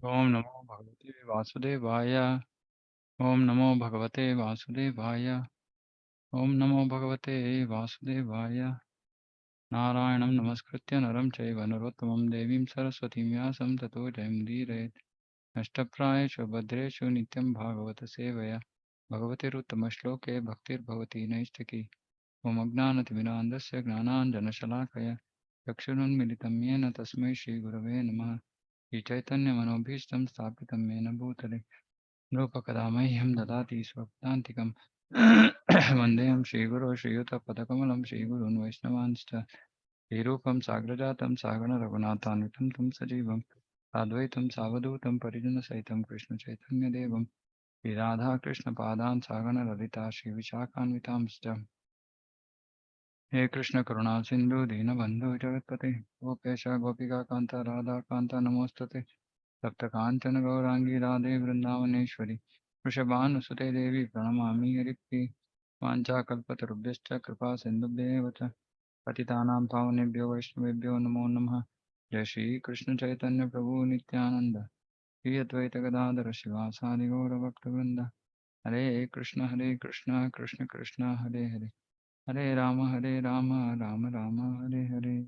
Om Namo Bhagavate Vasudevaya. Om Namo Bhagavate Vasudevaya. Om Namo Bhagavate Vasudevaya. Narayanam Namaskritya Naram Chaiva Narottamam Devim Saraswatim Vyasam Tato Jayamudire. Nashtaprayeshu Bhadreshu Nityam Bhagavata Sevaya. Bhagavate Ruttama Shloke Bhaktir Bhavati Naistaki. Om Agnanatimirandasya Gnananjana Shalakaya. Chakshurunmilitam Yena Tasmai Shri Gurave Namaha. Shri Chaitanya Manobhishtam Sthapitam Yena Bhutale. Nupakadamahim dadati swaptantikam Vandeham Shiguru Shiyuta Padakamalam Shigurun Vaishnavansta Hirupam Sagrajatam Sagana Raghunathan Vitam Tum Sajivam Advaitam Savadutam Parijana Saitam Krishna Chaitanya Devam Radha Krishna Padan Sagana Radita Shri Vishakan Vitamsta He Krishna Karuna Sindhu Dina Bandhu Jagatpate Gopesha Gopika Kanta Radha Kanta Namostate Saptakanchana Gaurangi Radhe Vrindavaneshwari Vrishabhanusute Devi Pranamami Haripi Vancha Kalpatarubhyascha Kripa Sindhubhyeva cha Patitanam Pavanebhyo Vaishnavebhyo Namo Namaha Jai Shri Krishna Chaitanya Prabhu Nityananda Shri Advaita Gadadhara Shivasadi Gaura Bhaktivinoda Hare Krishna Krishna Krishna Hare Hare Hare Rama Rama Rama Hare Hare.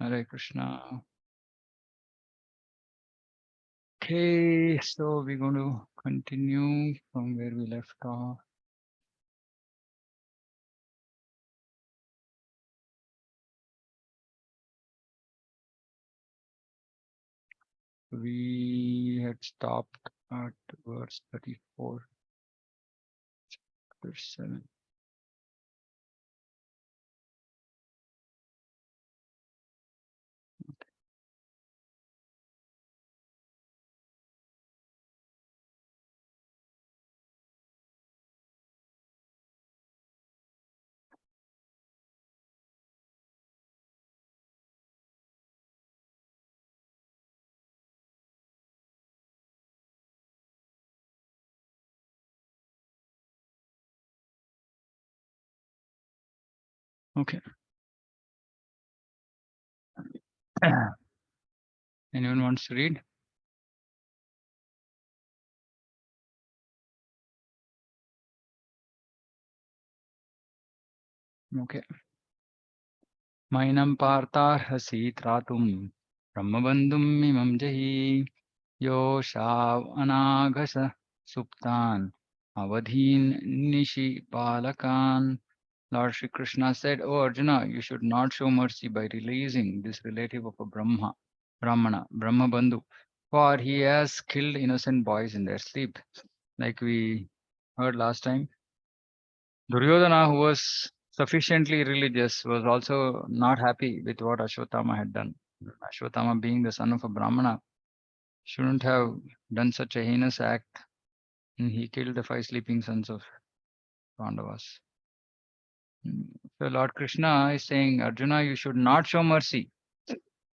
Hare Krishna. Okay, so we're going to continue from where we left off. We had stopped at verse 34, verse 7. Okay. Anyone wants to read? Okay. Mainam partarhasi tratum brahmabandhum imam jahi yo shav anaghasa suptan avadhin nishi palakan. Lord Shri Krishna said, "O Arjuna, you should not show mercy by releasing this relative of a Brahmana, Brahmabandhu, for he has killed innocent boys in their sleep." Like we heard last time, Duryodhana, who was sufficiently religious, was also not happy with what Ashwatthama had done. Ashwatthama, being the son of a Brahmana, shouldn't have done such a heinous act, and he killed the 5 sleeping sons of Pandavas. So Lord Krishna is saying, Arjuna, you should not show mercy.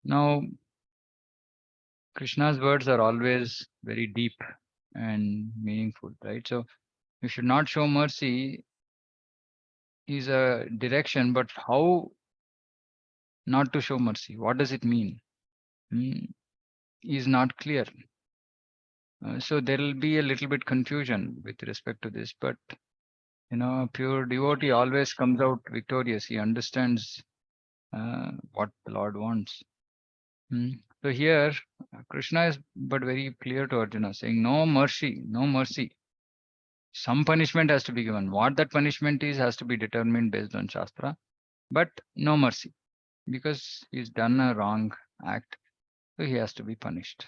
Now, Krishna's words are always very deep and meaningful, right? So you should not show mercy is a direction, but how not to show mercy? What does it mean? Is not clear. So there will be a little bit confusion with respect to this, but a pure devotee always comes out victorious. He understands what the Lord wants. So here, Krishna is but very clear to Arjuna, saying, no mercy, no mercy. Some punishment has to be given. What that punishment is has to be determined based on Shastra, but no mercy, because he's done a wrong act, so he has to be punished.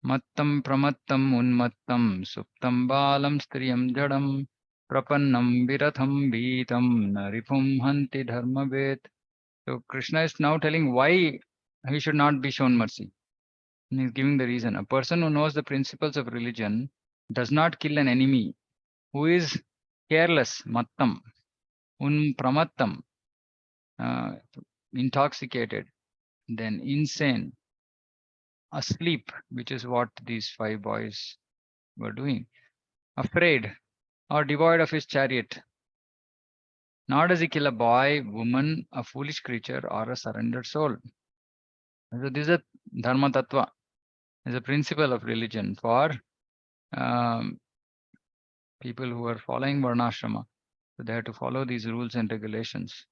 Mattam pramattam unmattam suptam balam striyam jadam prapannam viratham beatam naripum hanti dharmabet. So Krishna is now telling why he should not be shown mercy. And he's giving the reason. A person who knows the principles of religion does not kill an enemy who is careless, mattam, pramattam, intoxicated, then insane, asleep, which is what these 5 boys were doing, afraid, or devoid of his chariot. Nor does he kill a boy, woman, a foolish creature, or a surrendered soul. So this is a dharma tattva, is a principle of religion for um, people who are following varnashrama. So they have to follow these rules and regulations.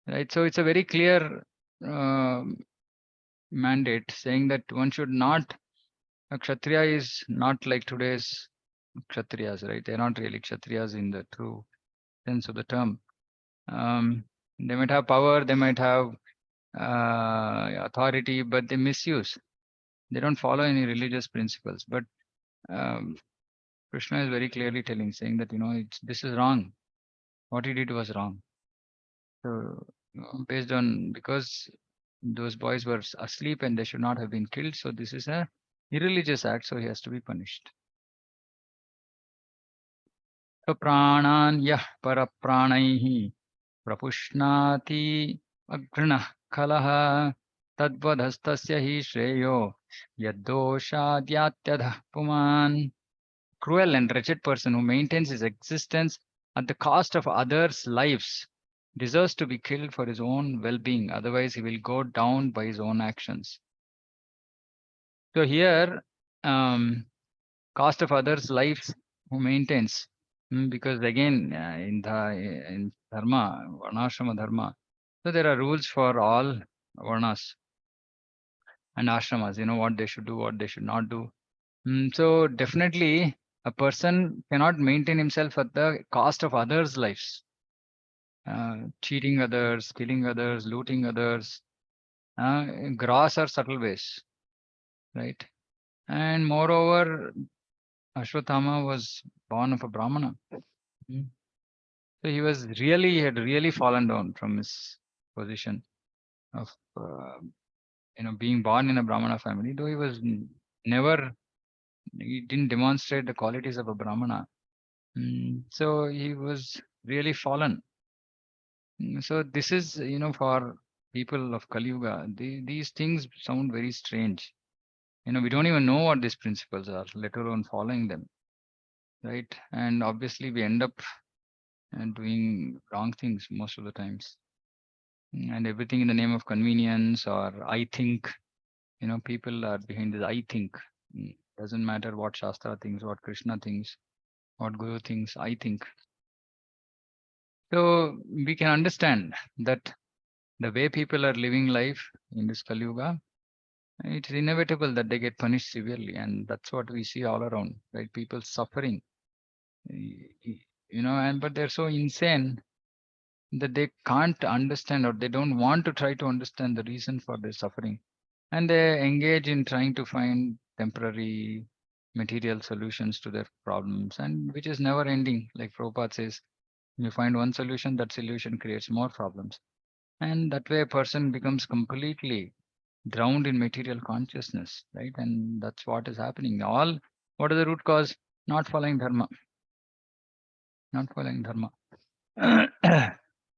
Right. So it's a very clear mandate saying that one should not, a kshatriya is not like today's kshatriyas, right? They're not really kshatriyas in the true sense of the term. They might have power, they might have authority, but they misuse. They don't follow any religious principles. But um, Krishna is very clearly telling, saying that, this is wrong. What he did was wrong. So, based on, because those boys were asleep and they should not have been killed, so this is a irreligious act, so he has to be punished. So, pranan yah parapranaihi prapushnaati agranah kalaha tadvadhastasya hi shreyo yaddoshadyatyadah puman. Cruel and wretched person who maintains his existence at the cost of others' lives deserves to be killed for his own well-being. Otherwise, he will go down by his own actions. So here, cost of others' lives who maintains, because again, in dharma, varnashrama dharma, so there are rules for all varnas and ashramas. What they should do, what they should not do. So definitely a person cannot maintain himself at the cost of others' lives. Cheating others, killing others, looting others, gross or subtle ways, right? And moreover, Ashwatthama was born of a Brahmana. Mm. So he had really fallen down from his position of, being born in a Brahmana family, though he was never, he didn't demonstrate the qualities of a Brahmana. So he was really fallen. So this is, for people of Kali Yuga, these things sound very strange. We don't even know what these principles are, let alone following them, right? And obviously we end up doing wrong things most of the times. And everything in the name of convenience or I think, people are behind this I think. Doesn't matter what Shastra thinks, what Krishna thinks, what Guru thinks, I think. So we can understand that the way people are living life in this Kali Yuga, it's inevitable that they get punished severely. And that's what we see all around, right? People suffering, but they're so insane that they can't understand or they don't want to try to understand the reason for their suffering. And they engage in trying to find temporary material solutions to their problems, and which is never ending. Like Prabhupada says, you find one solution, that solution creates more problems. And that way a person becomes completely drowned in material consciousness, right? And that's what is happening. What is the root cause? Not following dharma, not following dharma.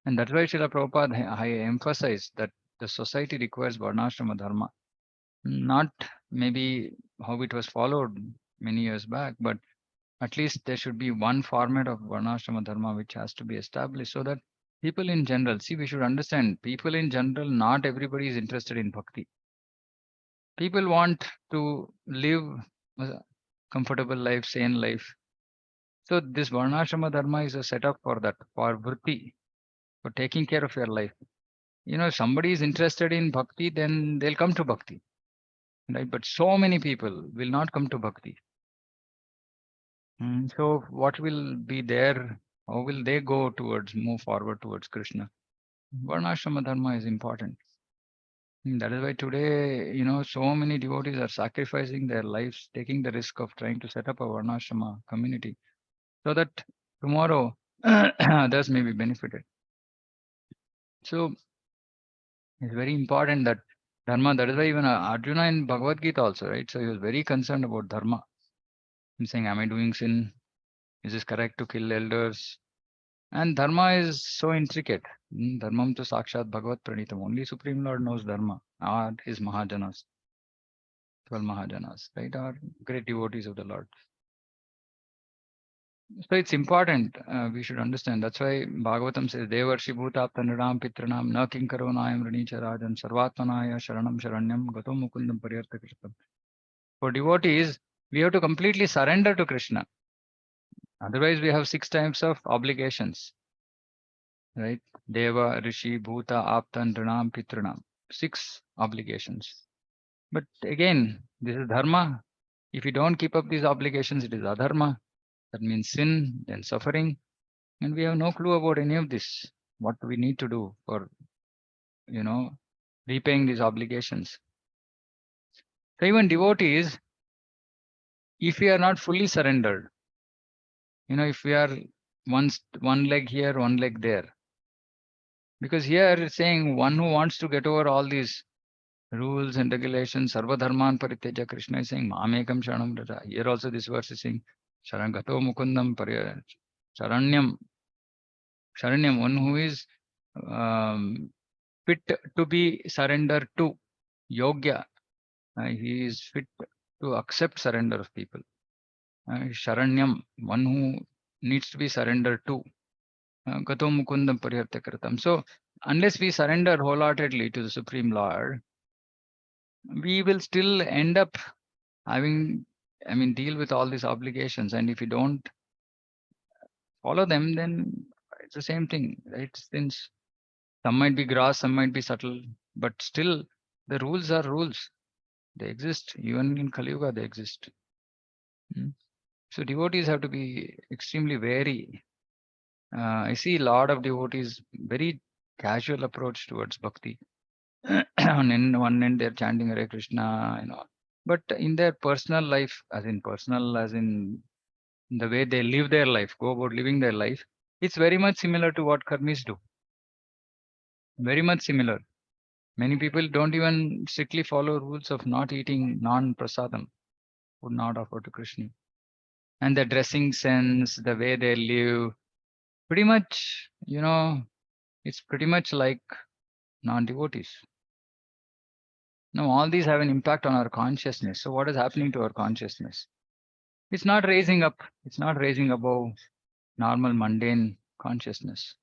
And that's why Srila Prabhupada I emphasize that the society requires varnashrama dharma, not maybe how it was followed many years back, but at least there should be one format of varnashrama dharma which has to be established so that people in general, see, we should understand, people in general, not everybody is interested in bhakti. People want to live a comfortable life, sane life. So this varnashrama dharma is a setup for that, for vritti, for taking care of your life. If somebody is interested in bhakti, then they'll come to bhakti, right? But so many people will not come to bhakti. So what will be there? How will they move forward towards Krishna? Varnashrama dharma is important. That is why today, so many devotees are sacrificing their lives, taking the risk of trying to set up a Varnashrama community so that tomorrow others may be benefited. So it's very important that dharma, that is why even Arjuna in Bhagavad Gita also, right? So he was very concerned about dharma. He's saying, am I doing sin? Is this correct to kill elders? And dharma is so intricate. Dharmam to sakshat bhagavat pranitam. Only Supreme Lord knows dharma, or his Mahajanas, 12 Mahajanas, right? Are great devotees of the Lord. So it's important. We should understand. That's why Bhagavatam says, Devarshi Bhuta Tanradam Pitranam Na Kinkaro Nayam Ranicha Rajan Sarvatmanaya Sharanam Sharanyam Gato Mukundam Paryartha Kritam. For devotees, we have to completely surrender to Krishna. Otherwise, we have 6 types of obligations, right? Deva, Rishi, Bhuta, Aptan, Ranam, Pitranam. 6 obligations. But again, this is dharma. If you don't keep up these obligations, it is adharma. That means sin, then suffering. And we have no clue about any of this. What we need to do for, you know, repaying these obligations. So even devotees, if we are not fully surrendered, if we are one leg here, one leg there, because here it's saying one who wants to get over all these rules and regulations, sarva dharman parityaja, Krishna is saying, mamekam sharanam vraja. Here also this verse is saying, sharangato mukundam charanyam, charanyam, one who is um, fit to be surrendered to, yogya, he is fit to accept surrender of people. Sharanyam, one who needs to be surrendered to. Gato mukundam pariyartha kritam. So, unless we surrender wholeheartedly to the Supreme Lord, we will still end up having, deal with all these obligations. And if you don't follow them, then it's the same thing, right? Since some might be gross, some might be subtle, but still the rules are rules. They exist. Even in Kali Yuga, they exist. So devotees have to be extremely wary. I see a lot of devotees, very casual approach towards bhakti. On one end, they're chanting Hare Krishna, but in their personal life, as in the way they live their life, go about living their life, it's very much similar to what karmis do. Very much similar. Many people don't even strictly follow rules of not eating non-prasadam, would not offer to Krishna. And the dressing sense, the way they live, pretty much, it's pretty much like non-devotees. Now, all these have an impact on our consciousness. So what is happening to our consciousness? It's not raising up. It's not raising above normal mundane consciousness.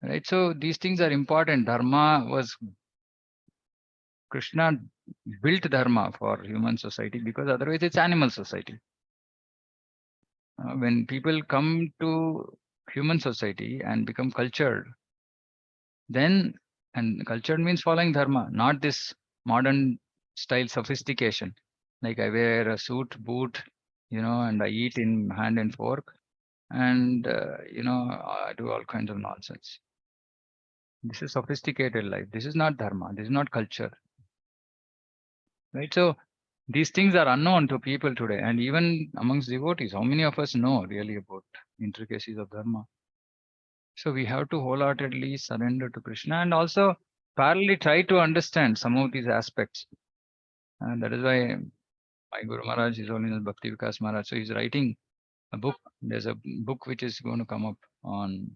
Right? So these things are important. Krishna built dharma for human society, because otherwise it's animal society. When people come to human society and become cultured, then, and cultured means following dharma, not this modern style sophistication. Like I wear a suit, boot, and I eat in hand and fork, and, I do all kinds of nonsense. This is sophisticated life. This is not dharma. This is not culture. Right? So these things are unknown to people today. And even amongst devotees, how many of us know really about intricacies of dharma? So we have to wholeheartedly surrender to Krishna, and also parallelly try to understand some of these aspects. And that is why my Guru Maharaj, His Holiness Bhakti Vikas Maharaj, so he's writing a book. There's a book which is going to come up on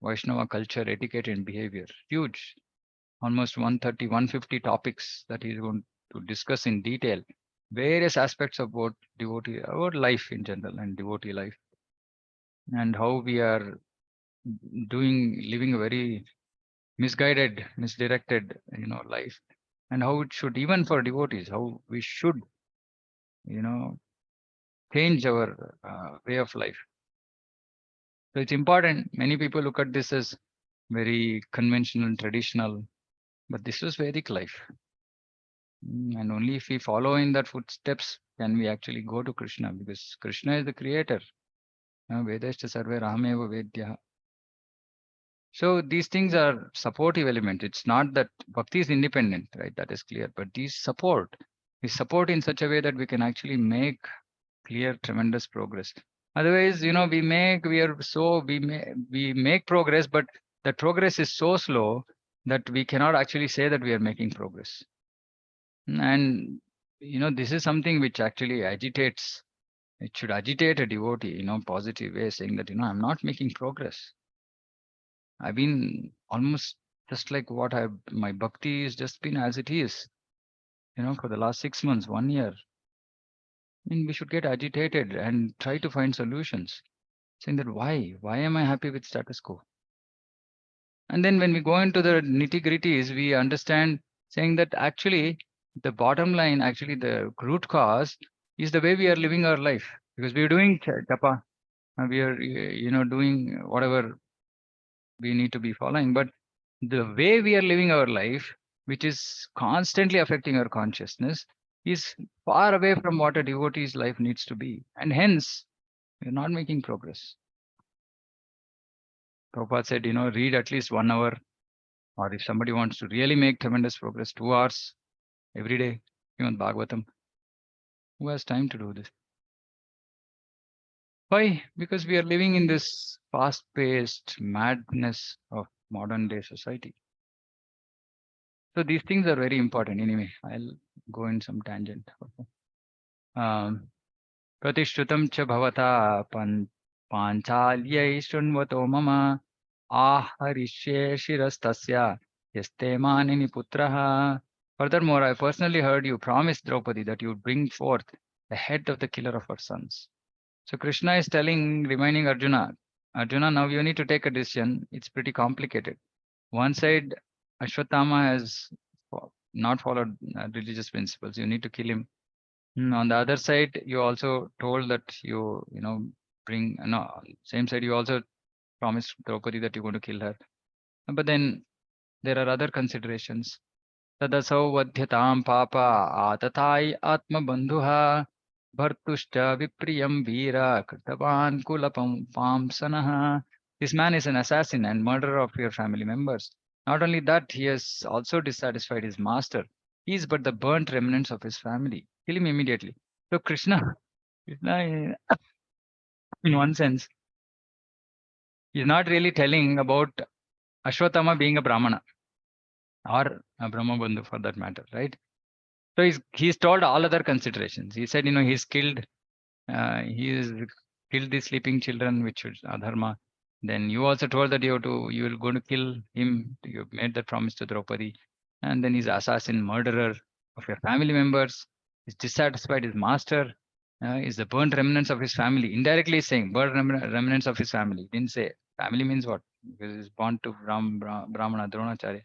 Vaishnava culture, etiquette and behavior. Huge, almost 130, 150 topics that he's going to discuss in detail. Various aspects about devotee, about life in general and devotee life, and how we are living a very misguided, misdirected, life, and how it should, even for devotees, how we should, you know, change our way of life. So it's important. Many people look at this as very conventional, traditional, but this was Vedic life. And only if we follow in that footsteps can we actually go to Krishna, because Krishna is the creator. Vedashta sarve Rahameva Vedya. So these things are supportive element. It's not that bhakti is independent, right? That is clear. But these support in such a way that we can actually make clear, tremendous progress. Otherwise, we make progress, but the progress is so slow that we cannot actually say that we are making progress. And this is something which actually agitates. It should agitate a devotee, positive way, saying that I'm not making progress. I've been almost just like my bhakti has just been as it is, for the last 6 months, 1 year. And we should get agitated and try to find solutions, saying that why am I happy with status quo? And then when we go into the nitty gritties, we understand saying that actually the bottom line, actually the root cause is the way we are living our life, because we are doing tapa, we are doing whatever we need to be following, but the way we are living our life, which is constantly affecting our consciousness, is far away from what a devotee's life needs to be, and hence we're not making progress. Prabhupada said, read at least 1 hour, or if somebody wants to really make tremendous progress, 2 hours every day, even Bhagavatam. Who has time to do this? Why? Because we are living in this fast-paced madness of modern day society. So these things are very important. Anyway, I'll go in some tangent. Um, Pratishrutam cha bhavata panchalyai shunvato mama aharishe shirastasya yaste manini putraha. Furthermore, I personally heard you promise Draupadi that you would bring forth the head of the killer of her sons. So Krishna is reminding Arjuna, now you need to take a decision. It's pretty complicated. One side, Ashwatthama has not followed religious principles. You need to kill him. On the other side, you also told that bring, no, same side, you also promised Draupadi that you're going to kill her. But then there are other considerations. तदसौ वध्यतां पापा आतताय आत्मबन्धुः भर्तुश्च विप्रियं वीर कृतवान् कुलपांसनः. This man is an assassin and murderer of your family members. Not only that, he has also dissatisfied his master. He is but the burnt remnants of his family. Kill him immediately. So Krishna in one sense, is not really telling about Ashwatthama being a Brahmana or a Brahmabandhu for that matter, right? So he's told all other considerations. He said, he's killed, he's killed the sleeping children, which is adharma. Then you also told that you will going to kill him. You made that promise to Draupadi. And then he's assassin, murderer of your family members. He's dissatisfied his master. Is the burnt remnants of his family. Indirectly saying burnt remnants of his family. Didn't say family means what? Because he's born to Brahmana, Dronacharya.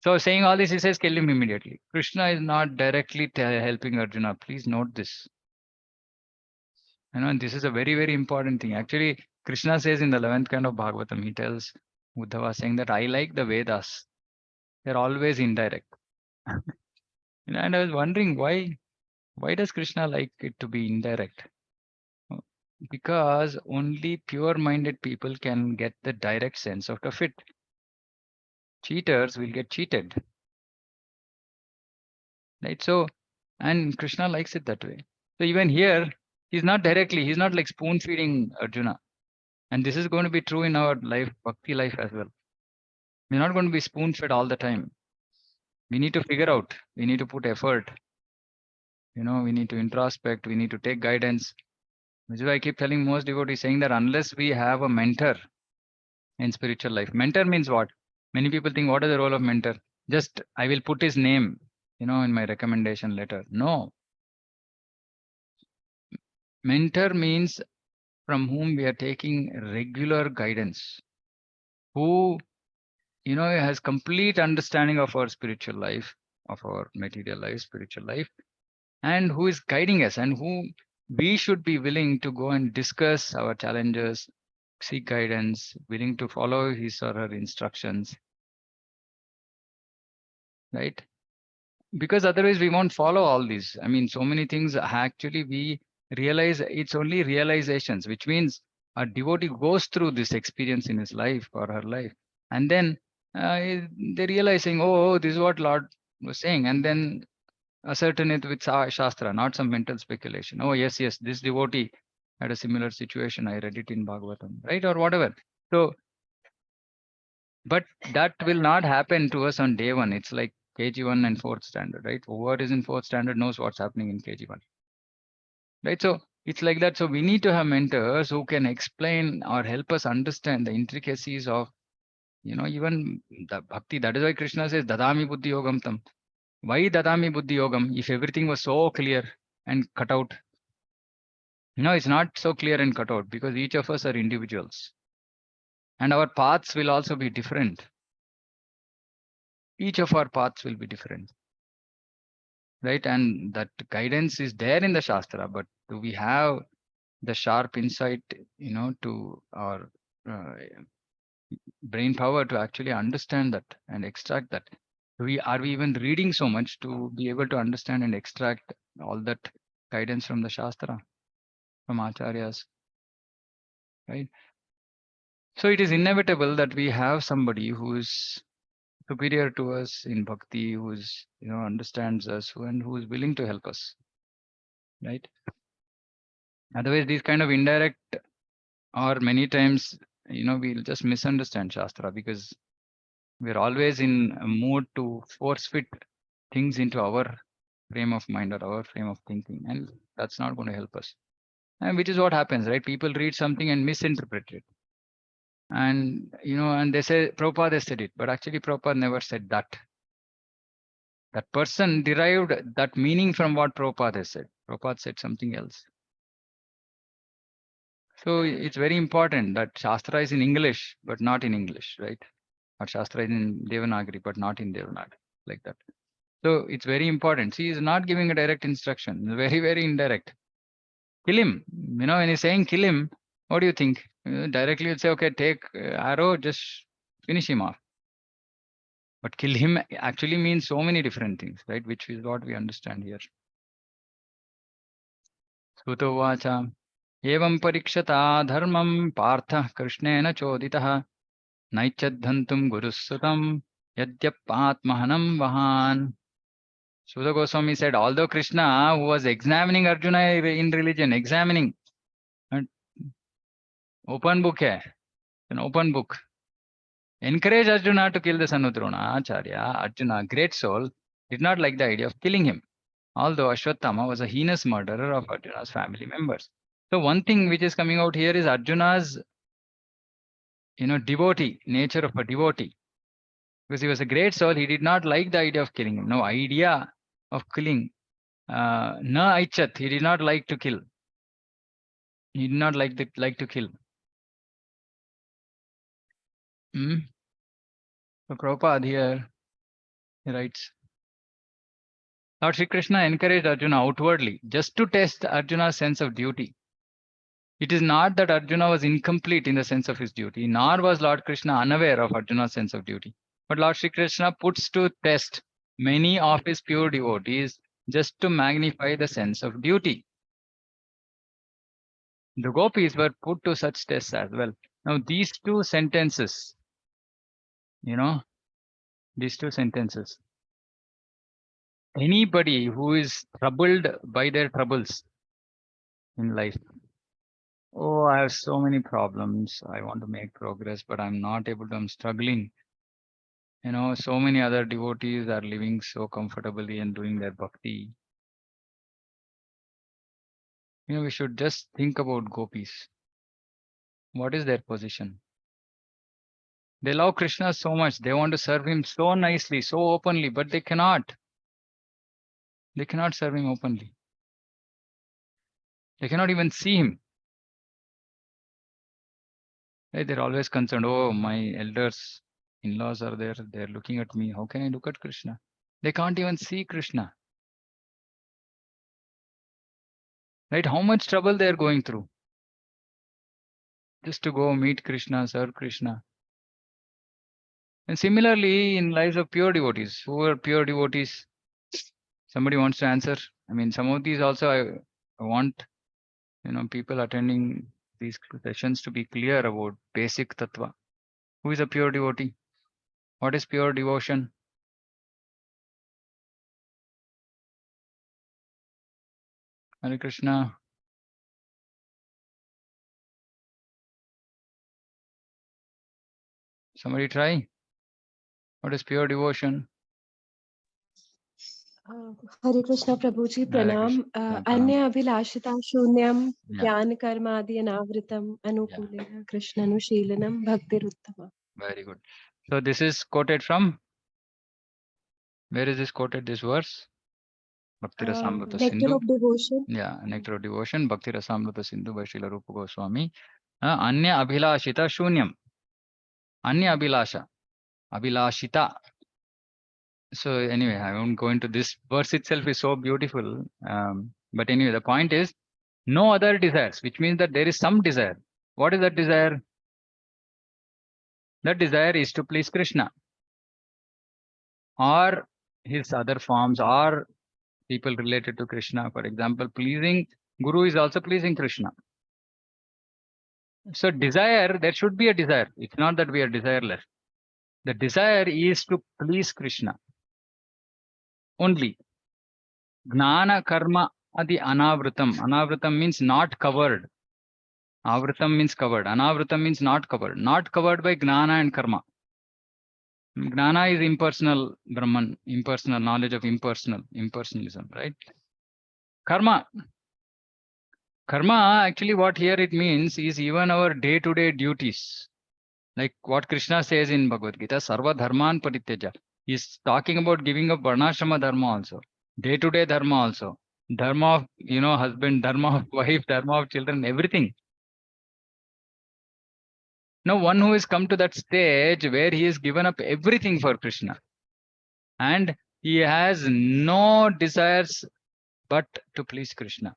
So saying all this, he says, kill him immediately. Krishna is not directly helping Arjuna. Please note this. And this is a very, very important thing. Actually, Krishna says in the 11th kind of Bhagavatam, he tells Uddhava saying that I like the Vedas. They're always indirect. And I was wondering why does Krishna like it to be indirect? Because only pure-minded people can get the direct sense out of it. Cheaters will get cheated. Right? So, and Krishna likes it that way. So even here, he's not like spoon feeding Arjuna. And this is going to be true in our life, bhakti life as well. We're not going to be spoon fed all the time. We need to figure out, we need to put effort. We need to introspect, we need to take guidance. Which is why I keep telling most devotees saying that unless we have a mentor in spiritual life, mentor means what? Many people think, what is the role of mentor? Just, I will put his name, in my recommendation letter. No. Mentor means from whom we are taking regular guidance, who has complete understanding of our spiritual life, of our material life, spiritual life, and who is guiding us, and who we should be willing to go and discuss our challenges, seek guidance, willing to follow his or her instructions, right? Because otherwise we won't follow all these. I mean, so many things actually we realize it's only realizations, which means a devotee goes through this experience in his life or her life, and then they realizing, oh, this is what Lord was saying, and then ascertain it with Shastra, not some mental speculation. Oh, yes, this devotee had a similar situation. I read it in Bhagavatam, right? Or whatever. So, but that will not happen to us on day one. It's like KG1 and fourth standard, right? Whoever is in fourth standard knows what's happening in KG1, right? So it's like that. So we need to have mentors who can explain or help us understand the intricacies of, even the bhakti. That is why Krishna says, Dadami Buddhi Yogam Tam. Why Dadami Buddhi Yogam? If everything was so clear and cut out, No, it's not so clear and cut out because each of us are individuals. And our paths will also be different. Each of our paths will be different. Right? And that guidance is there in the Shastra, but do we have the sharp insight, to our uh, brain power to actually understand that and extract that? Are we even reading so much to be able to understand and extract all that guidance from the Shastra, from Acharyas, right? So it is inevitable that we have somebody who is superior to us in bhakti, who is, understands us, and who is willing to help us, right? Otherwise, these kind of indirect, or many times, we'll just misunderstand Shastra because we're always in a mood to force fit things into our frame of mind or our frame of thinking, and that's not going to help us. And which is what happens, right? People read something and misinterpret it. And, and they say, Prabhupada said it, but actually Prabhupada never said that. That person derived that meaning from what Prabhupada has said. Prabhupada said something else. So it's very important that Shastra is in English, but not in English, right? Or Shastra is in Devanagari, but not in Devanagari, like that. So it's very important. See, he's not giving a direct instruction, very, very indirect. Kill him. When he's saying kill him, what do you think? Directly you'd say, okay, take arrow, just finish him off. But kill him actually means so many different things, right? Which is what we understand here. Sutovacha. Evam parikshata dharmam partha krishnena choditah naichadhantum gurusutam yadyapatmahanam vahan. Sudha Goswami said, although Krishna, who was examining Arjuna in religion, examining, and open book hai, an open book, encouraged Arjuna to kill the son of Drona, Acharya, Arjuna, great soul, did not like the idea of killing him, although Ashwatthama was a heinous murderer of Arjuna's family members. So one thing which is coming out here is Arjuna's, devotee, nature of a devotee. Because he was a great soul, he did not like the idea of killing him. No idea of killing. Na aichat, he did not like to kill. He did not like to kill. So Prabhupada here, he writes, Lord Sri Krishna encouraged Arjuna outwardly just to test Arjuna's sense of duty. It is not that Arjuna was incomplete in the sense of his duty, nor was Lord Krishna unaware of Arjuna's sense of duty. But Lord Sri Krishna puts to test many of his pure devotees just to magnify the sense of duty. The gopis were put to such tests as well. Now these two sentences, anybody who is troubled by their troubles in life, oh, I have so many problems, I want to make progress, but I'm not able to, I'm struggling. So many other devotees are living so comfortably and doing their bhakti. We should just think about gopis. What is their position? They love Krishna so much, they want to serve him so nicely, so openly, but they cannot. They cannot serve him openly. They cannot even see him. Right? They're always concerned, oh, my elders, in-laws are there, they're looking at me. How can I look at Krishna? They can't even see Krishna. Right? How much trouble they're going through just to go meet Krishna, serve Krishna. And similarly, in lives of pure devotees, who are pure devotees? Somebody wants to answer? I mean, some of these also I want, people attending these sessions to be clear about basic tattva. Who is a pure devotee? What is pure devotion? Hare Krishna. Somebody try. What is pure devotion? Hare Krishna Prabhuji, Pranam. Anya Abhilashitam Shunyam Jnana Karmadi Anavritam Anukulena Krishna Anushilanam Bhakti Ruttama. Very good. So this is quoted from, where is this quoted, this verse? Bhakti Rasamrita Nectar Sindhu. of devotion. Yeah, Nectar of Devotion, Bhakti Rasamrita Sindhu by Srila Rupa Goswami. Anya Abhilashita Shunyam. Anya Abhilasha. Abhilashita. So anyway, I won't go into this. Verse itself is so beautiful. But anyway, the point is no other desires, which means that there is some desire. What is that desire? That desire is to please Krishna or his other forms or people related to Krishna. For example, pleasing Guru is also pleasing Krishna. So desire, there should be a desire. It's not that we are desireless. The desire is to please Krishna only. Gnana karma adi anavritam. Anavritam means not covered. Avritam means covered. Anavritam means not covered. Not covered by gnana and karma. Gnana is impersonal Brahman, impersonal knowledge of impersonalism, right? Karma. Karma, actually, what here it means is even our day-to-day duties. Like what Krishna says in Bhagavad Gita, Sarva Dharman Parityaja. He's talking about giving up Varnashrama Dharma also. Day-to-day Dharma also. Dharma of, husband, Dharma of wife, Dharma of children, everything. Now, one who has come to that stage where he has given up everything for Krishna and he has no desires but to please Krishna.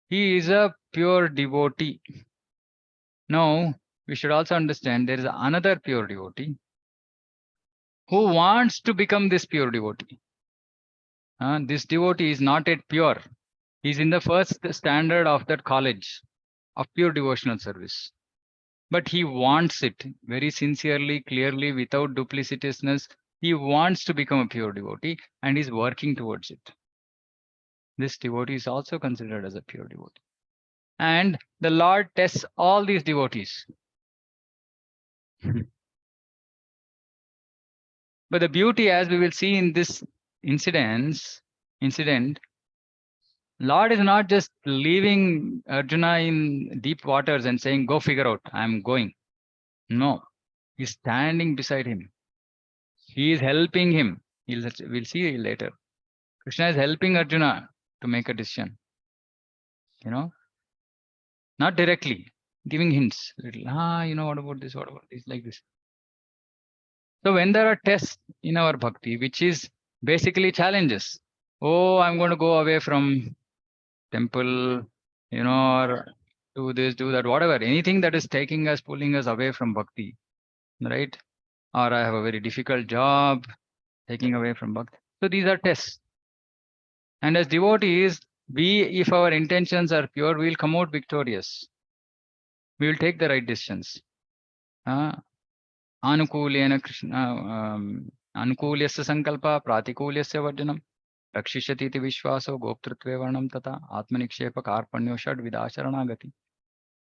He is a pure devotee. Now, we should also understand there is another pure devotee who wants to become this pure devotee. This devotee is not yet pure. He is in the first standard of that college of pure devotional service. But he wants it very sincerely, clearly, without duplicitousness. He wants to become a pure devotee and is working towards it. This devotee is also considered as a pure devotee. And the Lord tests all these devotees. But the beauty, as we will see in this incident, Lord is not just leaving Arjuna in deep waters and saying, go figure out, I'm going. No, he's standing beside him. He is helping him. We'll see later. Krishna is helping Arjuna to make a decision. Not directly, giving hints. Little, what about this, like this. So when there are tests in our bhakti, which is basically challenges. Oh, I'm going to go away from temple, or do this, do that, whatever. Anything that is taking us, pulling us away from bhakti, right? Or I have a very difficult job, taking away from bhakti. So these are tests. And as devotees, if our intentions are pure, we'll come out victorious. We will take the right decisions. Anukulena Krishna, Anukulyasya Sankalpa, Pratikulyasya Varjanam, Rakshishati Vishwaso, Goptrutve Varnam Tata, Atmanikshepa Karpanyo Shad Vidasharanagati.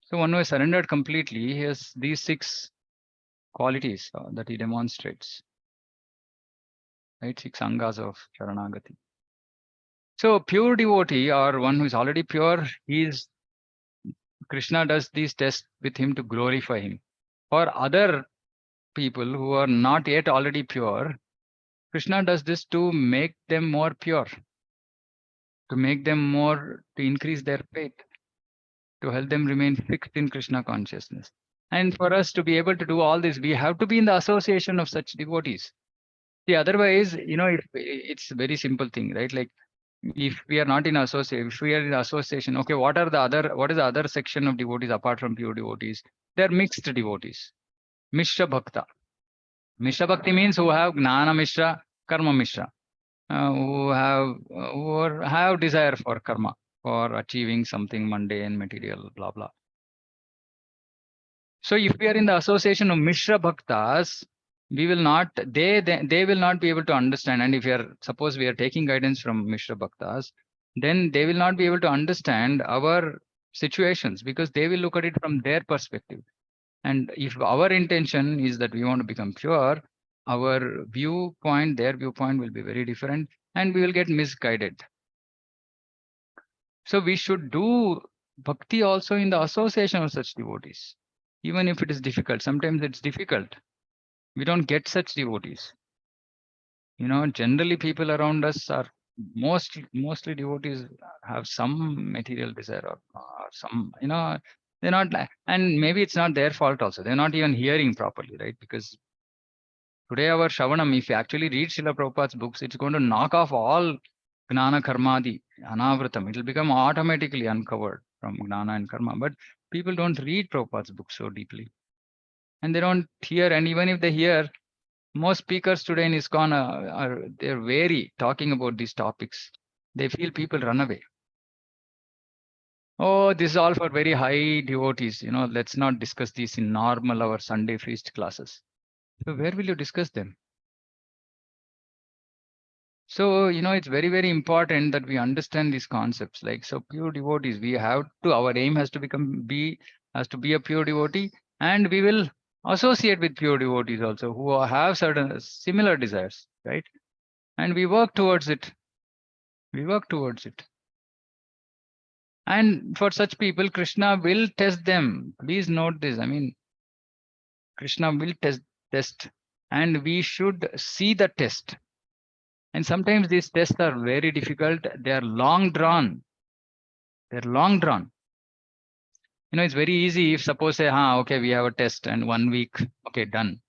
So one who is surrendered completely, he has these 6 qualities that he demonstrates. Right? 6 angas of Sharanagati. So pure devotee or one who is already pure, Krishna does these tests with him to glorify him. For other people who are not yet already pure, Krishna does this to make them more pure, to make them to increase their faith, to help them remain fixed in Krishna consciousness. And for us to be able to do all this, we have to be in the association of such devotees. See, otherwise, it's a very simple thing, right? Like if we are not in association, if we are in association, okay, what is the other section of devotees apart from pure devotees? They're mixed devotees. Mishra Bhakta. Mishra Bhakti means who have Gnana Mishra, Karma Mishra. Who have desire for karma, for achieving something mundane, material, blah, blah. So if we are in the association of Mishra Bhaktas, we will not, they will not be able to understand. And if suppose we are taking guidance from Mishra Bhaktas, then they will not be able to understand our situations because they will look at it from their perspective. And if our intention is that we want to become pure, their viewpoint will be very different and we will get misguided. So we should do bhakti also in the association of such devotees, even if it is difficult. Sometimes it's difficult. We don't get such devotees. Generally people around us are mostly devotees have some material desire or some, they're not, and maybe it's not their fault also. They're not even hearing properly, right? Because today our Shravanam, if you actually read Srila Prabhupada's books, it's going to knock off all Gnana Karmadi, Anavratam. It will become automatically uncovered from Gnana and Karma. But people don't read Prabhupada's books so deeply. And they don't hear, and even if they hear, most speakers today in ISKCON they're wary talking about these topics. They feel people run away. Oh, this is all for very high devotees. Let's not discuss these in normal our Sunday feast classes. So where will you discuss them? So, it's very, very important that we understand these concepts. Like, so pure devotees, our aim has to has to be a pure devotee, and we will associate with pure devotees also who have certain similar desires, right? And we work towards it. We work towards it. And for such people, Krishna will test them. Please note this. I mean, Krishna will test, and we should see the test. And sometimes these tests are very difficult. They are long drawn. They're long drawn. It's very easy if suppose say, okay, we have a test and 1 week, okay, done.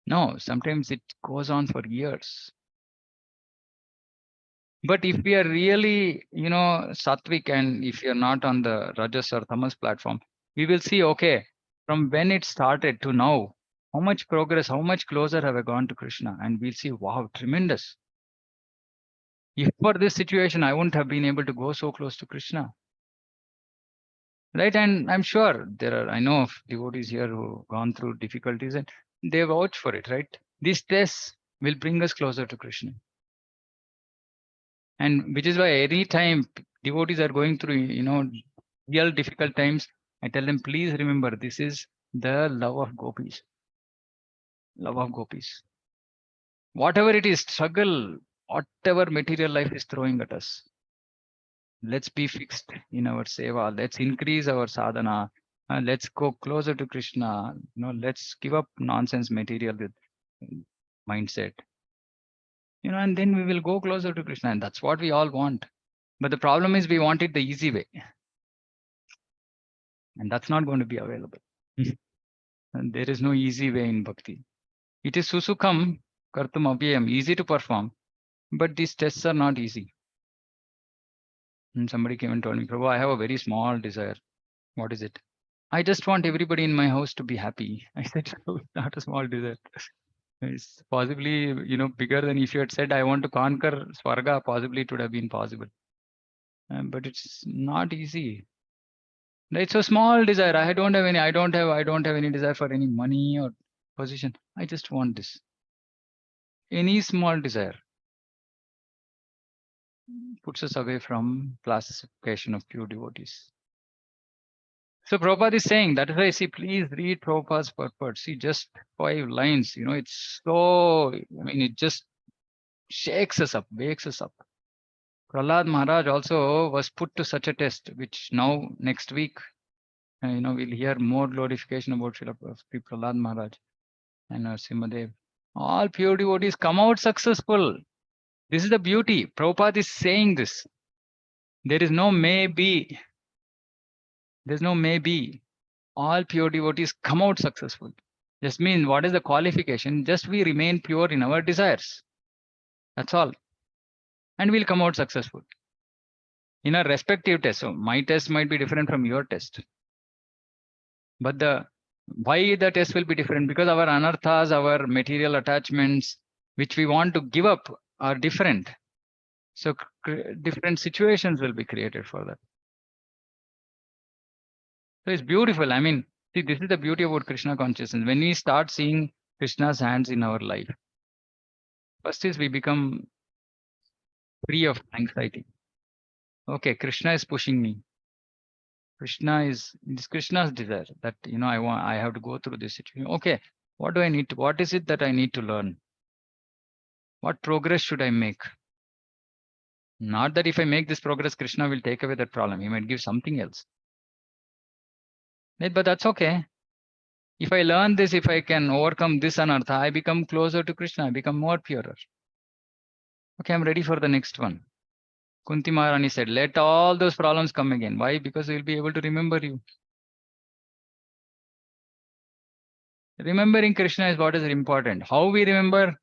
No, sometimes it goes on for years. But if we are really, sattvic, and if you're not on the Rajas or Tamas platform, we will see, okay, from when it started to now, how much progress, how much closer have I gone to Krishna? And we'll see, wow, tremendous. If for this situation, I wouldn't have been able to go so close to Krishna. Right. And I'm sure I know of devotees here who've gone through difficulties and they vouch for it, right? These tests will bring us closer to Krishna. And which is why any time devotees are going through, real difficult times, I tell them, please remember, this is the love of gopis. Love of gopis. Whatever it is, struggle, whatever material life is throwing at us, let's be fixed in our seva. Let's increase our sadhana. Let's go closer to Krishna. Let's give up nonsense material with mindset. And then we will go closer to Krishna. And that's what we all want. But the problem is we want it the easy way. And that's not going to be available. And there is no easy way in bhakti. It is susukham kartum abhyayam, easy to perform. But these tests are not easy. And somebody came and told me, Prabhu, I have a very small desire. What is it? I just want everybody in my house to be happy. I said, oh, not a small desire. It's possibly, bigger than if you had said, I want to conquer Swarga, possibly it would have been possible. But it's not easy. It's a small desire. I don't have any desire for any money or position. I just want this. Any small desire puts us away from classification of pure devotees. So Prabhupada is saying, that is why, see, please read Prabhupada's purport. See, just 5 lines, it's so, it just shakes us up, wakes us up. Prahlad Maharaj also was put to such a test, which now next week, we'll hear more glorification about Sri Prahlad Maharaj and Narasimhadev. All pure devotees come out successful. This is the beauty. Prabhupada is saying this. There is no maybe. There's no maybe. All pure devotees come out successful. Just means, what is the qualification? Just we remain pure in our desires. That's all. And we'll come out successful in our respective tests. So my test might be different from your test. But why the test will be different? Because our anarthas, our material attachments, which we want to give up, are different. So different situations will be created for that. So it's beautiful. I mean, see, this is the beauty about Krishna consciousness. When we start seeing Krishna's hands in our life, first is we become free of anxiety. Okay, Krishna is pushing me. It's Krishna's desire that, I have to go through this situation. Okay, what is it that I need to learn? What progress should I make? Not that if I make this progress, Krishna will take away that problem. He might give something else. But that's okay. If I learn this, if I can overcome this anartha, I become closer to Krishna. I become more purer. Okay, I'm ready for the next one. Kunti Maharani said, let all those problems come again. Why? Because we'll be able to remember you. Remembering Krishna is what is important. How we remember,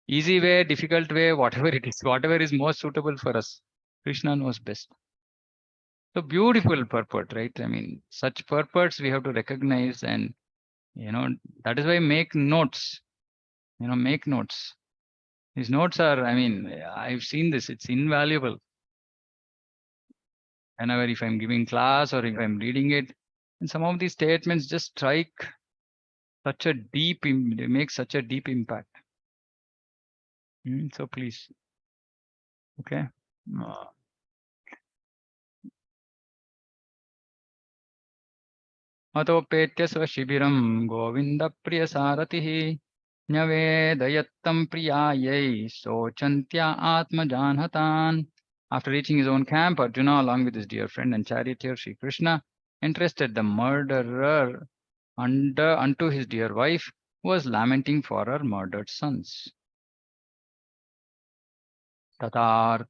easy way, difficult way, whatever it is, whatever is most suitable for us. Krishna knows best. So beautiful purport, right? I mean, such purports we have to recognize, and that is why make notes. Make notes. These notes are, I mean, I've seen this, it's invaluable. Whenever if I'm giving class or if I'm reading it, and some of these statements just strike such a deep, they make such a deep impact. So please, okay. अतोपेत्य स्वशिबिरं गोविन्दप्रियसारथिः न्यवेदयत्तं प्रियायै शोचन्त्या आत्मजानहतान्. After reaching his own camp, Arjuna, along with his dear friend and charioteer Sri Krishna, entrusted the murderer unto his dear wife, who was lamenting for her murdered sons. Tatar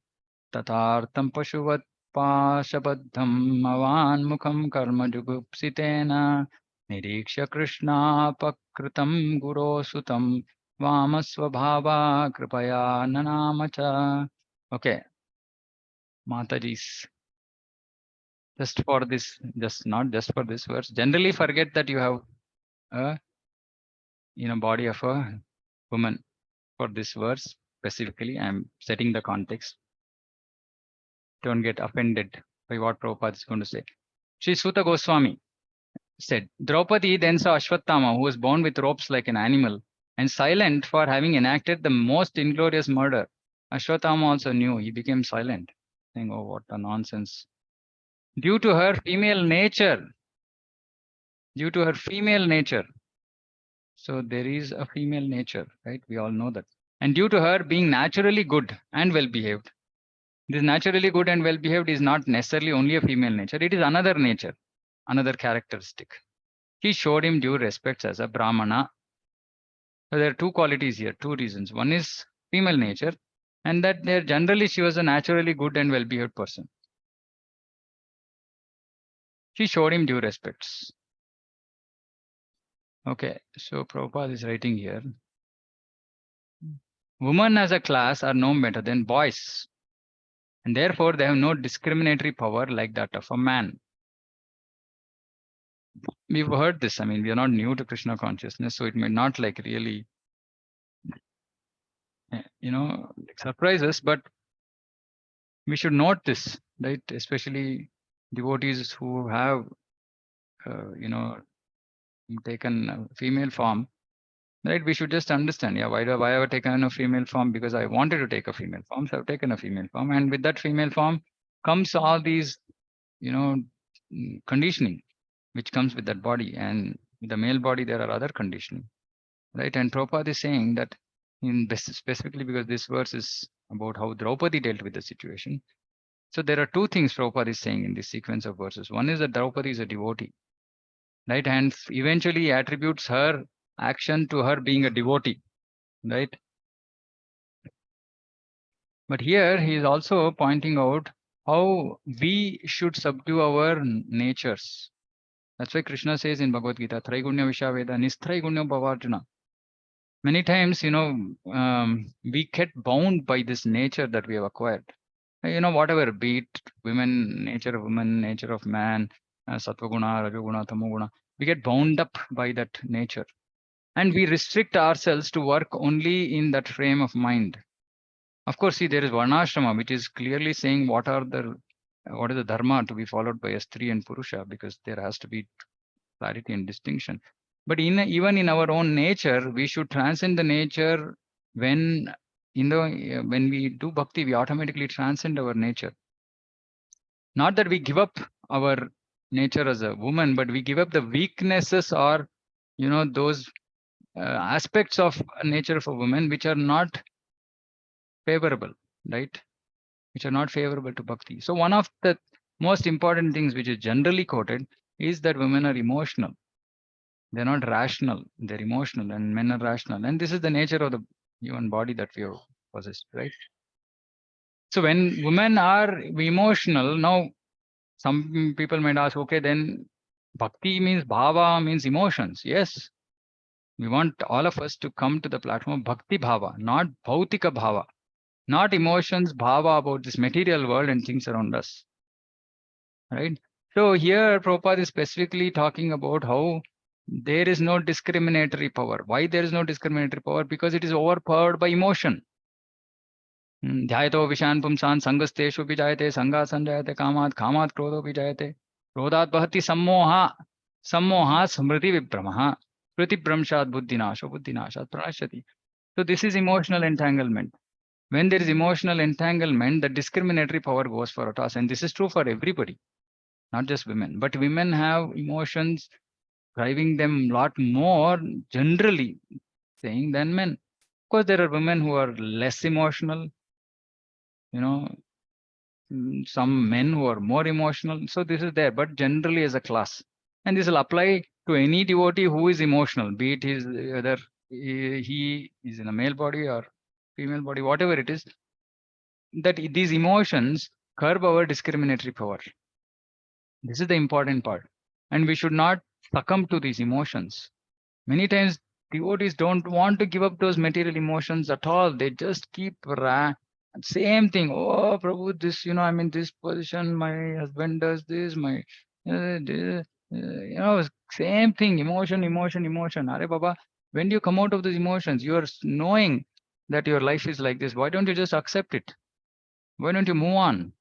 Tatartam Pashuvat Pashabadham Avanmukham Karma Jugupsitena Niriksha Krishna Pakritam Guru Sutam Vamasvabhava Kripaya Nanamacha. Okay, Matajis. Just for this, not just for this verse. Generally forget that you have a body of a woman. For this verse specifically, I am setting the context. Don't get offended by what Prabhupada is going to say. Sri Suta Goswami said, Draupadi then saw Ashwatthama, who was born with ropes like an animal, and silent for having enacted the most inglorious murder. Ashwatthama also knew. He became silent, saying, oh, what a nonsense. Due to her female nature. So there is a female nature, right? We all know that. And due to her being naturally good and well-behaved. This naturally good and well-behaved is not necessarily only a female nature. It is another nature, another characteristic. He showed him due respects as a Brahmana. So there are two qualities here, two reasons. One is female nature, and that there generally she was a naturally good and well-behaved person. She showed him due respects. Okay, so Prabhupada is writing here. Women as a class are no better than boys, and therefore they have no discriminatory power like that of a man. We've heard this. I mean, we are not new to Krishna consciousness, so it may not like really, surprise us, but we should note this, right? Especially devotees who have, taken a female form, right? We should just understand, yeah, why have I taken a female form? Because I wanted to take a female form, so I've taken a female form. And with that female form comes all these, conditioning, which comes with that body. And with the male body, there are other conditioning, right? And Prabhupada is saying that specifically because this verse is about how Draupadi dealt with the situation. So there are two things Prabhupada is saying in this sequence of verses. One is that Draupadi is a devotee, right? And eventually attributes her action to her being a devotee, right? But here he is also pointing out how we should subdue our natures. That's why Krishna says in Bhagavad Gita, Traigunya Vishaveda, Nistraigunya Bhavarjuna. Many times, we get bound by this nature that we have acquired. Whatever, be it women, nature of woman, nature of man, Sattva-guna, Rajoguna, Tamoguna, we get bound up by that nature. And we restrict ourselves to work only in that frame of mind. Of course, see, there is Varnashrama, which is clearly saying what is the dharma to be followed by a Stri and Purusha, because there has to be clarity and distinction. But even in our own nature, we should transcend the nature. When we do bhakti, we automatically transcend our nature. Not that we give up our nature as a woman, but we give up the weaknesses or those aspects of nature of a woman which are not favorable, right? Which are not favorable to bhakti. So one of the most important things which is generally quoted is that women are emotional. They're not rational, they're emotional, and men are rational. And this is the nature of the human body that we have possessed, right? So when women are emotional, now some people might ask, okay, then bhakti means bhava, means emotions. Yes, we want all of us to come to the platform of bhakti bhava, not bhautika bhava, not emotions bhava about this material world and things around us. Right? So here Prabhupada is specifically talking about how there is no discriminatory power. Why there is no discriminatory power? Because it is overpowered by emotion. ध्यायतो विषयान् पुंसान् संगस्तेषु विजायते संगात् संजायते कामात् कामात् क्रोधो विजायते क्रोधात् बहति सम्मोहः सम्मोहात् स्मृति विभ्रमः स्मृतिभ्रंशात् बुद्धिनाशो बुद्धिनाशात् प्रणश्यति. So this is emotional entanglement. When there is emotional entanglement, the discriminatory power goes for us, and this is true for everybody, not just women. But women have emotions driving them a lot more generally saying than men. Of course, there are women who are less emotional, you know, some men who are more emotional. So this is there, but generally as a class. And this will apply to any devotee who is emotional, be it his whether he is in a male body or female body, whatever it is, that these emotions curb our discriminatory power. This is the important part. And we should not succumb to these emotions. Many times devotees don't want to give up those material emotions at all. They just keep same thing. Oh, Prabhu, this, I'm in this position. My husband does this. Same thing. Emotion, emotion, emotion. Are Baba, when you come out of these emotions, you are knowing that your life is like this. Why don't you just accept it? Why don't you move on?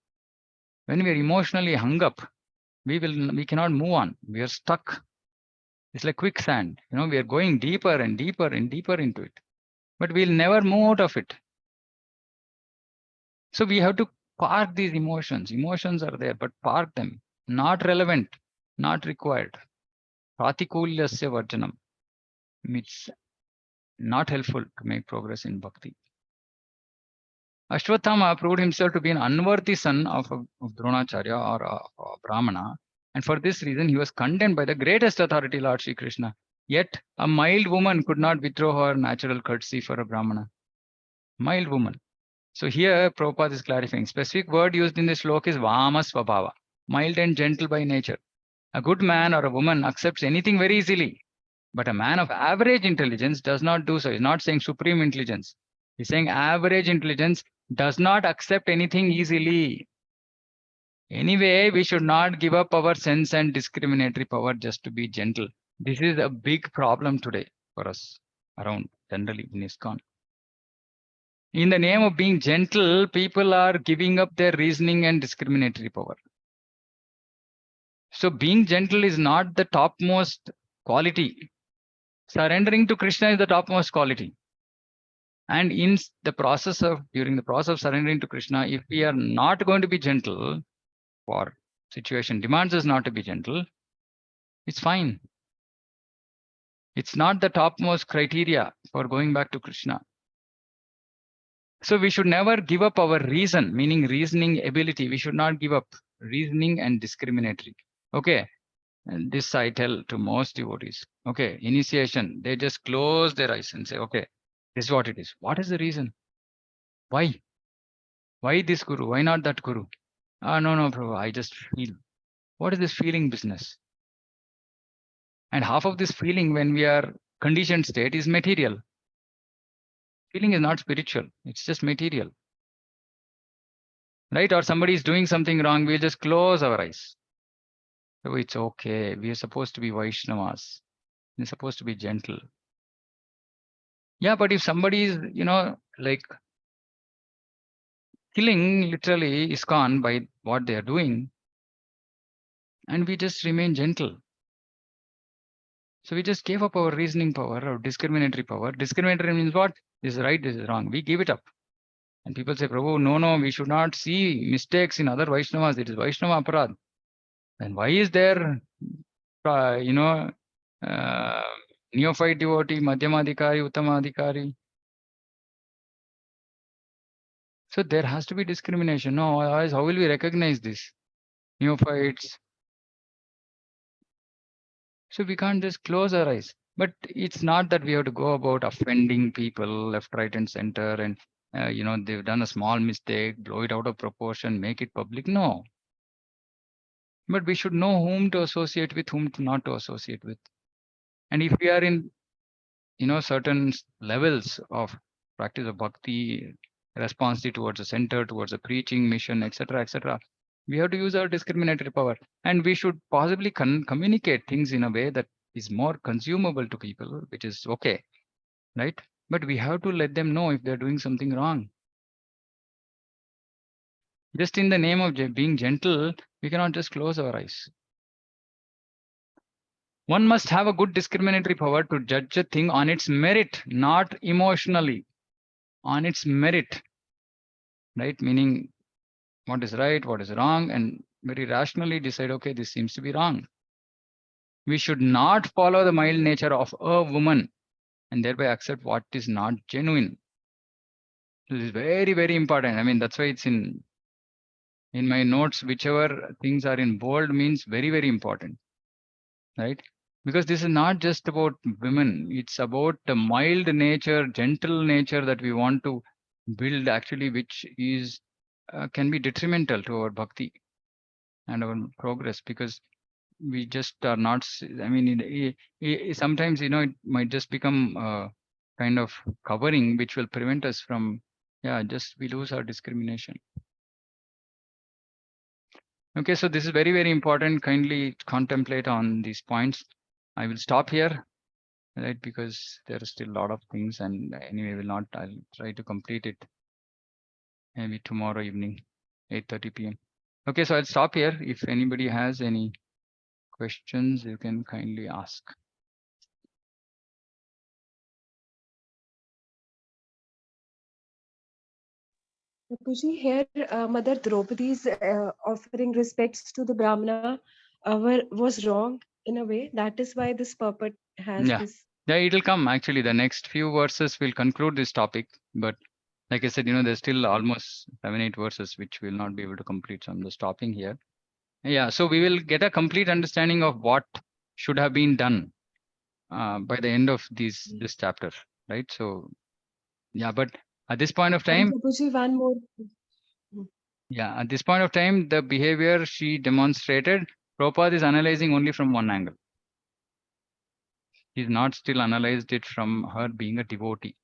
When we are emotionally hung up, we cannot move on. We are stuck. It's like quicksand. We are going deeper and deeper and deeper into it, but we'll never move out of it. So we have to park these emotions. Emotions are there, but park them. Not relevant, not required. Pratikulyasya varjanam. It's not helpful to make progress in bhakti. Ashwatthama proved himself to be an unworthy son of Dronacharya or a Brahmana, and for this reason he was condemned by the greatest authority, Lord Sri Krishna. Yet a mild woman could not withdraw her natural courtesy for a Brahmana. Mild woman. So here Prabhupada is clarifying. Specific word used in this slok is Vama Svabhava, mild and gentle by nature. A good man or a woman accepts anything very easily. But a man of average intelligence does not do so. He's not saying supreme intelligence. He's saying average intelligence does not accept anything easily. Anyway, we should not give up our sense and discriminatory power just to be gentle. This is a big problem today for us around generally in ISKCON. In the name of being gentle, people are giving up their reasoning and discriminatory power. So being gentle is not the topmost quality. Surrendering to Krishna is the topmost quality. And in the process of, during the process of surrendering to Krishna, if we are not going to be gentle, or situation demands us not to be gentle, it's fine. It's not the topmost criteria for going back to Krishna. So we should never give up our reason, meaning reasoning ability. We should not give up reasoning and discriminatory. Okay. And this I tell to most devotees. Okay. Initiation. They just close their eyes and say, okay, this is what it is. What is the reason? Why? Why this guru? Why not that guru? No, Prabhu. I just feel. What is this feeling business? And half of this feeling when we are conditioned state is material. Feeling is not spiritual. It's just material. Right? Or somebody is doing something wrong. We'll just close our eyes. So it's okay. We are supposed to be Vaishnavas. We're supposed to be gentle. Yeah, but if somebody is, like killing literally ISKCON by what they are doing, and we just remain gentle. So we just gave up our reasoning power or discriminatory power. Discriminatory means what? This is right, this is wrong. We give it up. And people say, Prabhu, no, we should not see mistakes in other Vaishnavas. It is Vaishnava aparad. And why is there, neophyte devotee, madhyamadhikari, uttamadhikari? So there has to be discrimination. No, otherwise how will we recognize this? Neophytes. So we can't just close our eyes. But it's not that we have to go about offending people left, right, and center and they've done a small mistake, blow it out of proportion, make it public. No. But we should know whom to associate with, whom to not to associate with. And if we are in, certain levels of practice of bhakti, responsive towards the center, towards the preaching mission, etc., etc., we have to use our discriminatory power. And we should possibly communicate things in a way that is more consumable to people, which is okay, right? But we have to let them know if they're doing something wrong. Just in the name of being gentle, we cannot just close our eyes. One must have a good discriminatory power to judge a thing on its merit, not emotionally, on its merit, right? Meaning what is right, what is wrong, and very rationally decide, okay, this seems to be wrong. We should not follow the mild nature of a woman and thereby accept what is not genuine. This is very, very important. I mean, that's why it's in my notes, whichever things are in bold means very, very important, right? Because this is not just about women. It's about the mild nature, gentle nature that we want to build actually, which is can be detrimental to our bhakti and our progress, because we just are not, I mean, sometimes, it might just become kind of covering, which will prevent us from, just we lose our discrimination. Okay, so this is very, very important. Kindly contemplate on these points. I will stop here, right? Because there are still a lot of things, and anyway, I'll try to complete it maybe tomorrow evening, 8:30 p.m. Okay, so I'll stop here. If anybody has any questions, you can kindly ask. Prabhuji, here Mother Draupadi's offering respects to the Brahmana was wrong in a way. That is why this purport has Yeah. this. Yeah, it'll come. Actually, the next few verses will conclude this topic. But like I said, there's still almost 7-8 verses which we'll not be able to complete. So I'm just stopping here. Yeah, so we will get a complete understanding of what should have been done by the end of this chapter, right? So yeah, but at this point of And time, Prabhuji, one more. at this point of time, the behavior she demonstrated, Prabhupada is analyzing only from one angle. He's not still analyzed it from her being a devotee,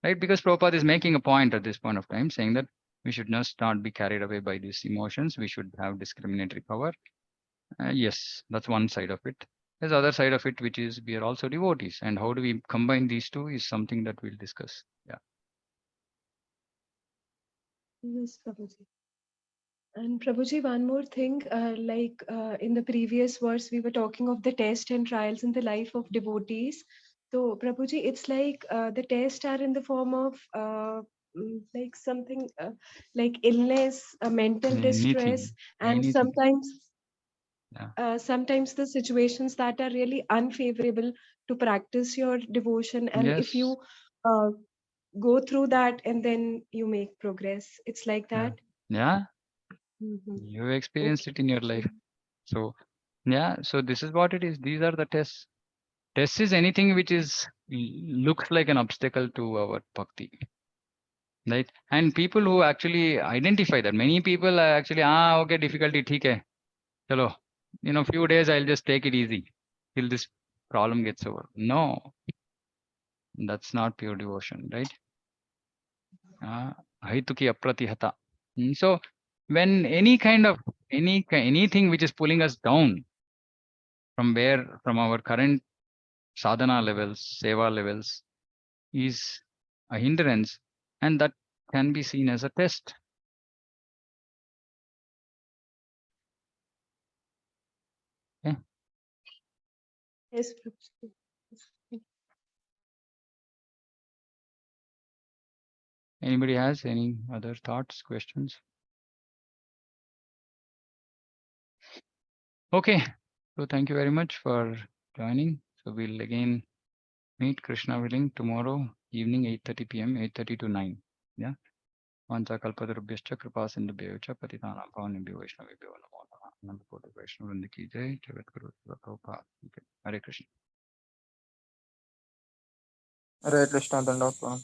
right? Because Prabhupada is making a point at this point of time, saying that we should just not be carried away by these emotions. We should have discriminatory power. Yes, that's one side of it. There's other side of it, which is we are also devotees. And how do we combine these two is something that we'll discuss. Yeah. Yes, Prabhuji. And Prabhuji, one more thing, in the previous verse, we were talking of the test and trials in the life of devotees. So, Prabhuji, it's like the tests are in the form of like something like illness, mental distress, Anything, and anything. Yeah. sometimes the situations that are really unfavorable to practice your devotion. And if Yes. you uh, go through that and then you make progress, it's like Yeah. that. Yeah. Mm-hmm. You've experienced Okay. it in your life. So, yeah. So this is what it is. These are the tests. Test is anything which is looks like an obstacle to our bhakti. Right? And people who actually identify that, many people are actually, okay, difficulty, theek hai. Chalo, few days I'll just take it easy till this problem gets over. No, that's not pure devotion, right? Haituki apratihata. So when anything which is pulling us down from our current sadhana levels, seva levels, is a hindrance, and that can be seen as a test. Okay? Yes, Prabhuji. Anybody has any other thoughts, questions? Okay. So thank you very much for joining. So we'll again meet Krishna willing tomorrow evening 8:30 p.m. 8:30 to 9. Yeah. Vancha kalpatarubhyascha kripa sindhubhyo cha patitana pavanebhyo vaishnavebhyo namo namaha. Nandakoti Vaishnava Vrinda ki jai. Jagat Guru Prabhupada. Okay. Hare Krishna. हरे कृष्ण दंडवत प्रणाम।